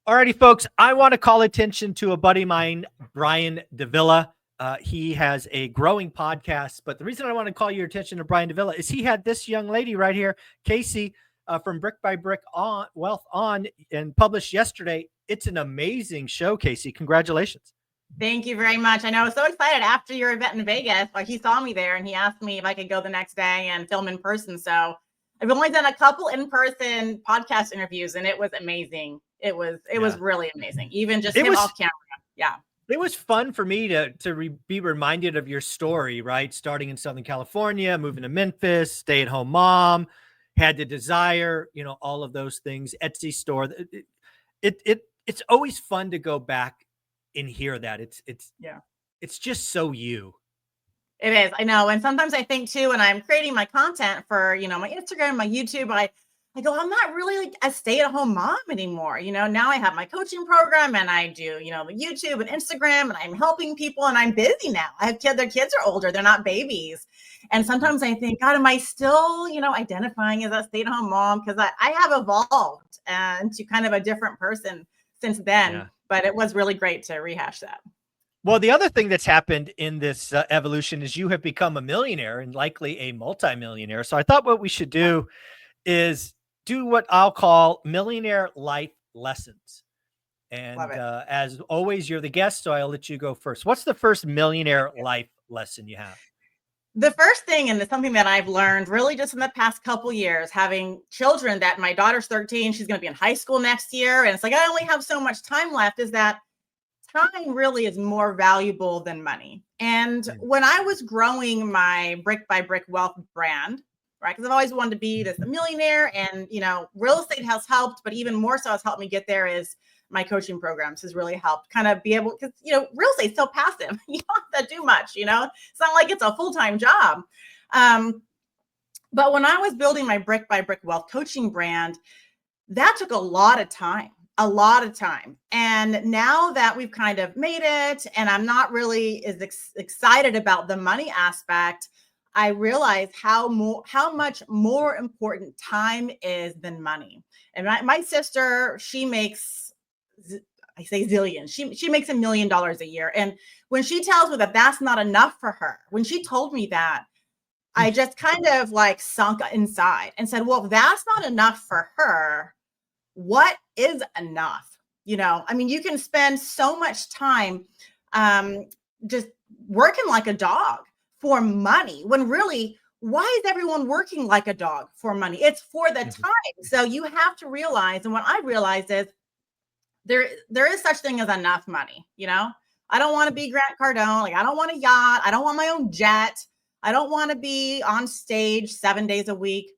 Alrighty, folks, I want to call attention to a buddy of mine, Brian Davila. He has a growing podcast, but the reason I want to call your attention to Brian Davila is he had this young lady right here, Casey, from Brick by Brick on Wealth on, and published yesterday. It's an amazing show, Casey. Congratulations. Thank you very much. I know I was so excited after your event in Vegas. Like, he saw me there and he asked me if I could go the next day and film in person. So I've only done a couple in-person podcast interviews, and it was amazing. It was really amazing. Even just him off camera. Yeah. It was fun for me to be reminded of your story, right? Starting in Southern California, moving to Memphis, stay-at-home mom, had the desire, all of those things. Etsy store. It's always fun to go back and hear that. It's just so you. It is. I know. And sometimes I think too, when I'm creating my content for, my Instagram, my YouTube, I go, I'm not really like a stay-at-home mom anymore. Now I have my coaching program and I do, the YouTube and Instagram, and I'm helping people, and I'm busy now. I have kids. Their kids are older. They're not babies. And sometimes I think, God, am I still, identifying as a stay-at-home mom? Because I have evolved to kind of a different person since then. Yeah. But it was really great to rehash that. Well, the other thing that's happened in this evolution is you have become a millionaire and likely a multimillionaire. So I thought what we should do is do what I'll call millionaire life lessons. And as always, you're the guest, so I'll let you go first. What's the first millionaire life lesson you have? The first thing, and it's something that I've learned really just in the past couple years, having children, that my daughter's 13, she's going to be in high school next year. And it's like, I only have so much time left, is that time really is more valuable than money. And when I was growing my Brick by Brick Wealth brand, right, because I've always wanted to be this millionaire, and, real estate has helped, but even more so has helped me get there is my coaching programs has really helped kind of be able, because, real estate's so passive. You don't have to do much, it's not like it's a full-time job. But when I was building my Brick by Brick Wealth coaching brand, that took a lot of time. And now that we've kind of made it, and I'm not really as excited about the money aspect, I realize how much more important time is than money. And my sister, she makes, I say zillions. She makes $1 million a year. And when she tells me that that's not enough for her, when she told me that, I just kind of like sunk inside and said, well, if that's not enough for her, what is enough? You can spend so much time just working like a dog for money, when really, why is everyone working like a dog for money? It's for the time. So you have to realize, and what I realized is there is such thing as enough money. I don't want to be Grant Cardone. Like, I don't want a yacht. I don't want my own jet. I don't want to be on stage 7 days a week.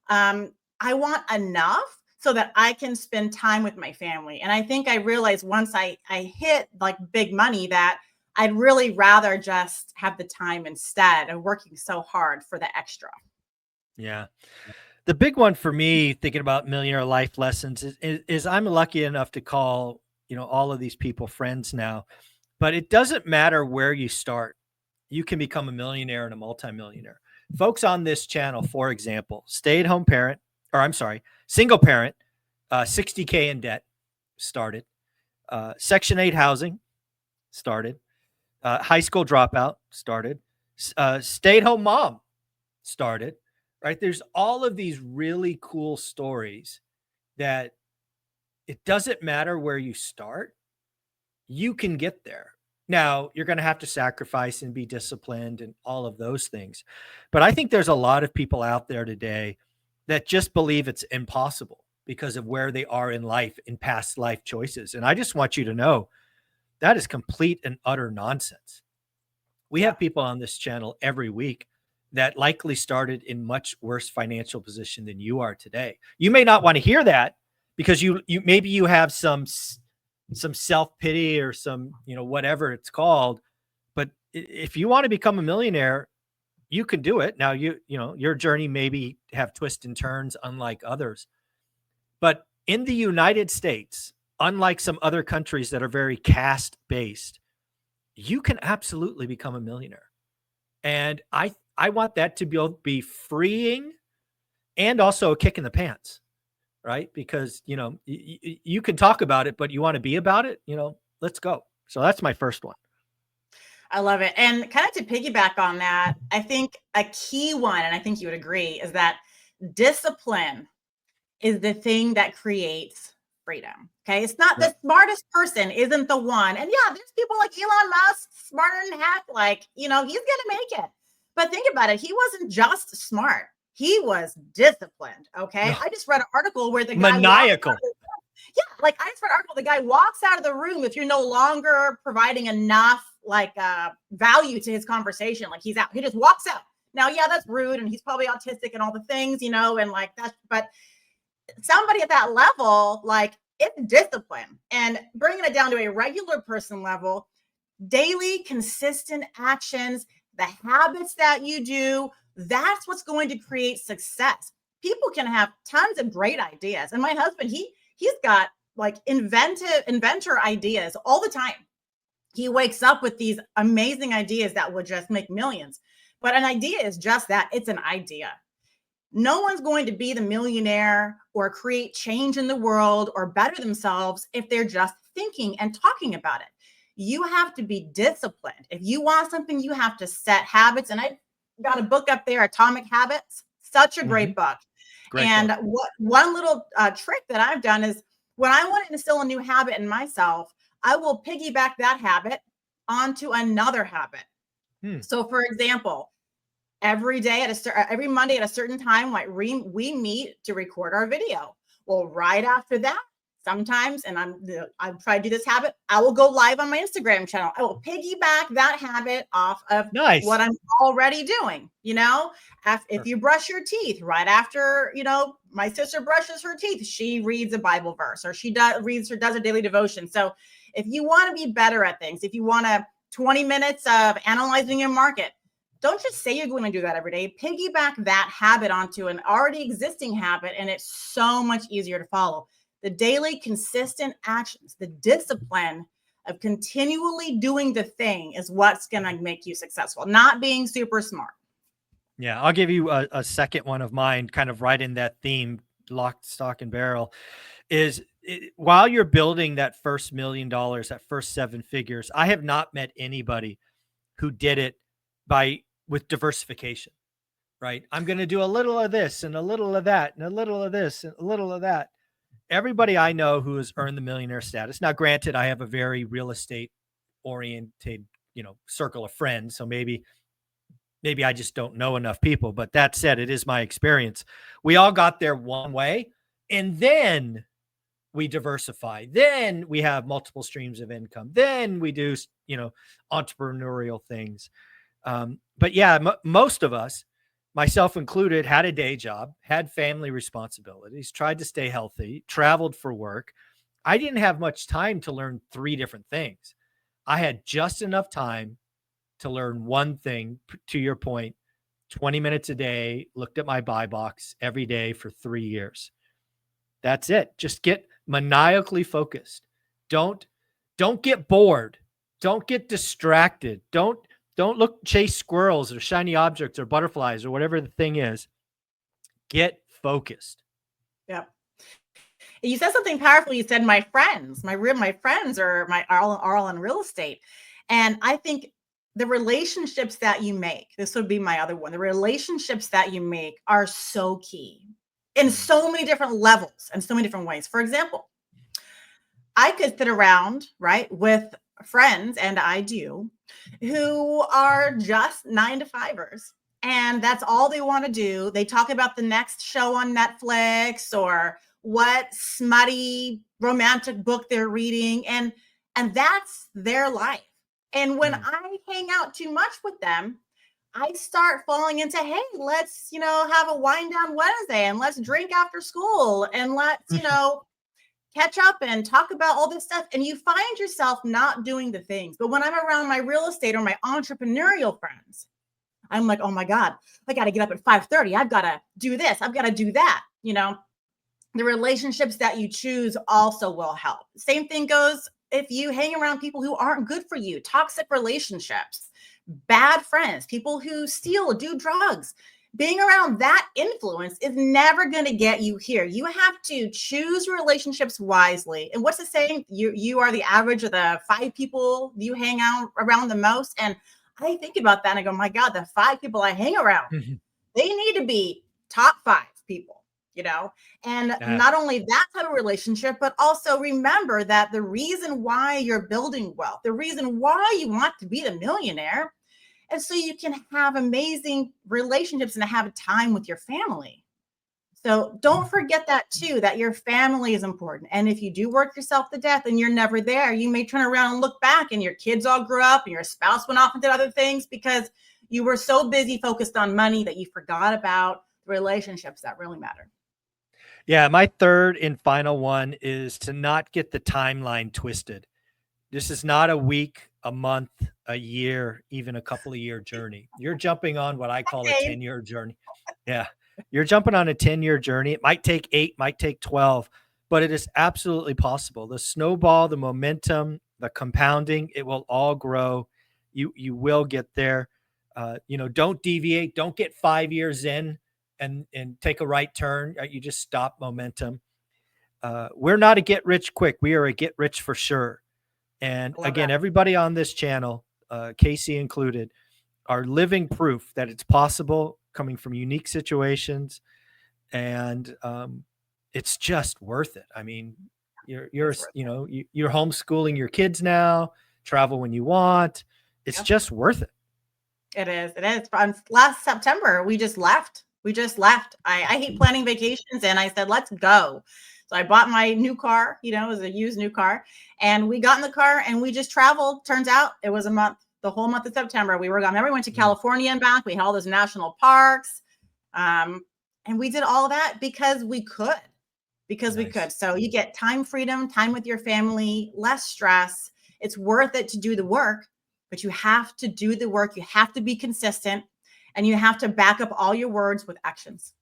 I want enough so that I can spend time with my family. And I think I realized once I hit like big money that I'd really rather just have the time instead of working so hard for the extra. Yeah. The big one for me, thinking about millionaire life lessons, is I'm lucky enough to call, all of these people friends now, but it doesn't matter where you start. You can become a millionaire and a multimillionaire. Folks on this channel, for example, single parent, $60K in debt, started, Section 8 housing, started, high school dropout, started, stay-at-home mom, started, right? There's all of these really cool stories that it doesn't matter where you start, you can get there. Now, you're going to have to sacrifice and be disciplined and all of those things. But I think there's a lot of people out there today that just believe it's impossible because of where they are in life, in past life choices. And I just want you to know that is complete and utter nonsense. We have people on this channel every week that likely started in much worse financial position than you are today. You may not want to hear that because you maybe you have some self-pity or some, whatever it's called. But if you want to become a millionaire, you can do it. Now, your journey maybe have twists and turns unlike others. But in the United States, unlike some other countries that are very caste-based, you can absolutely become a millionaire. And I want that to be freeing and also a kick in the pants, right? Because, you can talk about it, but you want to be about it, let's go. So that's my first one. I love it. And kind of to piggyback on that, I think a key one, and I think you would agree, is that discipline is the thing that creates freedom. Okay. It's not the smartest person isn't the one. And yeah, there's people like Elon Musk, smarter than heck, like, he's going to make it. But think about it. He wasn't just smart. He was disciplined. Okay. No. I just read an article where the guy Maniacal. like I just read an article. The guy walks out of the room if you're no longer providing enough value to his conversation. Like he's out. He just walks out. Now, yeah, that's rude, and he's probably autistic and all the things, and like that. But somebody at that level, like it's discipline, and bringing it down to a regular person level, daily consistent actions, the habits that you do, that's what's going to create success. People can have tons of great ideas. And my husband, he's got like inventor ideas all the time. He wakes up with these amazing ideas that would just make millions. But an idea is just that. It's an idea. No one's going to be the millionaire or create change in the world or better themselves if they're just thinking and talking about it. You have to be disciplined. If you want something, you have to set habits. And I got a book up there, Atomic Habits. Such a great book. Great book. One little trick that I've done is when I want to instill a new habit in myself, I will piggyback that habit onto another habit. So, for example, every Monday at a certain time, like we meet to record our video. Well, right after that, sometimes, and I've tried to do this habit, I will go live on my Instagram channel. I will piggyback that habit off of what I'm already doing. If you brush your teeth right after, my sister brushes her teeth, she reads a Bible verse, or she does a daily devotion. So if you want to be better at things, if you want 20 minutes of analyzing your market, don't just say you're going to do that every day. Piggyback that habit onto an already existing habit, and it's so much easier to follow. The daily consistent actions, the discipline of continually doing the thing is what's going to make you successful, not being super smart. Yeah, I'll give you a second one of mine, kind of right in that theme, lock, stock, and barrel, while you're building that first $1 million, that first 7 figures, I have not met anybody who did it with diversification, right? I'm going to do a little of this and a little of that and a little of this and a little of that. Everybody I know who has earned the millionaire status. Now, granted, I have a very real estate oriented, circle of friends. So maybe I just don't know enough people, but that said, it is my experience. We all got there one way, and then we diversify. Then we have multiple streams of income. Then we do, entrepreneurial things. But yeah, most of us, myself included, had a day job, had family responsibilities, tried to stay healthy, traveled for work. I didn't have much time to learn 3 different things. I had just enough time to learn one thing. To your point, 20 minutes a day, looked at my buy box every day for 3 years. That's it. Just get maniacally focused. Don't get bored. Don't get distracted. Don't chase squirrels or shiny objects or butterflies or whatever the thing is. Get focused. Yep. You said something powerful. You said my friends are all in real estate. And I think the relationships that you make, this would be my other one. The relationships that you make are so key in so many different levels and so many different ways. For example, I could sit around, right, with friends, and I do, who are just 9-to-5ers. And that's all they want to do. They talk about the next show on Netflix or what smutty romantic book they're reading. And that's their life. And when I hang out too much with them, I start falling into, hey, let's, have a wind down Wednesday and let's drink after school and let's, catch up and talk about all this stuff. And you find yourself not doing the things. But when I'm around my real estate or my entrepreneurial friends, I'm like, oh my God, I got to get up at 5:30. I've got to do this. I've got to do that. The relationships that you choose also will help. Same thing goes if you hang around people who aren't good for you, toxic relationships, bad friends, people who steal, do drugs. being around that influence is never going to get you here. You have to choose relationships wisely. And what's the saying? You are the average of the 5 people you hang out around the most. And I think about that and I go, my God, the 5 people I hang around, they need to be top 5 people, and Yeah. not only that type of relationship, but also remember that the reason why you're building wealth, the reason why you want to be the millionaire, and so you can have amazing relationships and have a time with your family. So don't forget that too, that your family is important. And if you do work yourself to death and you're never there, you may turn around and look back and your kids all grew up and your spouse went off and did other things because you were so busy focused on money that you forgot about the relationships that really matter. Yeah, my third and final one is to not get the timeline twisted. This is not a week, a month, a year, even a couple of year journey. You're jumping on what I call a Okay. 10-year journey. Yeah. You're jumping on a 10-year journey. It might take 8, might take 12, but it is absolutely possible. The snowball, the momentum, the compounding, it will all grow. You will get there. Don't deviate. Don't get 5 years in and take a right turn. You just stop momentum. We're not a get rich quick. We are a get rich for sure. And I love again, that. everybody on this channel, Casey included, are living proof that it's possible, coming from unique situations, and it's just worth it. I mean, you're It's worth you're homeschooling your kids now, travel when you want. it. It's Yep. just worth it. It is. It is. Last September, we just left. I hate planning vacations, and I said, let's go. So I bought my new car, it was a used new car, and we got in the car and we just traveled. Turns out it was a month, the whole month of September. We were gone. Remember, we went to California and back. We had all those national parks. And we did all that because we could. Nice. So you get time freedom, time with your family, less stress. It's worth it to do the work, but you have to do the work. You have to be consistent, and you have to back up all your words with actions.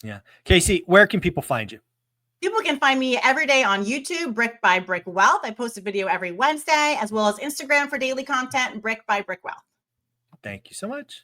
Yeah. Casey, where can people find you? People can find me every day on YouTube, Brick by Brick Wealth. I post a video every Wednesday, as well as Instagram for daily content, Brick by Brick Wealth. Thank you so much.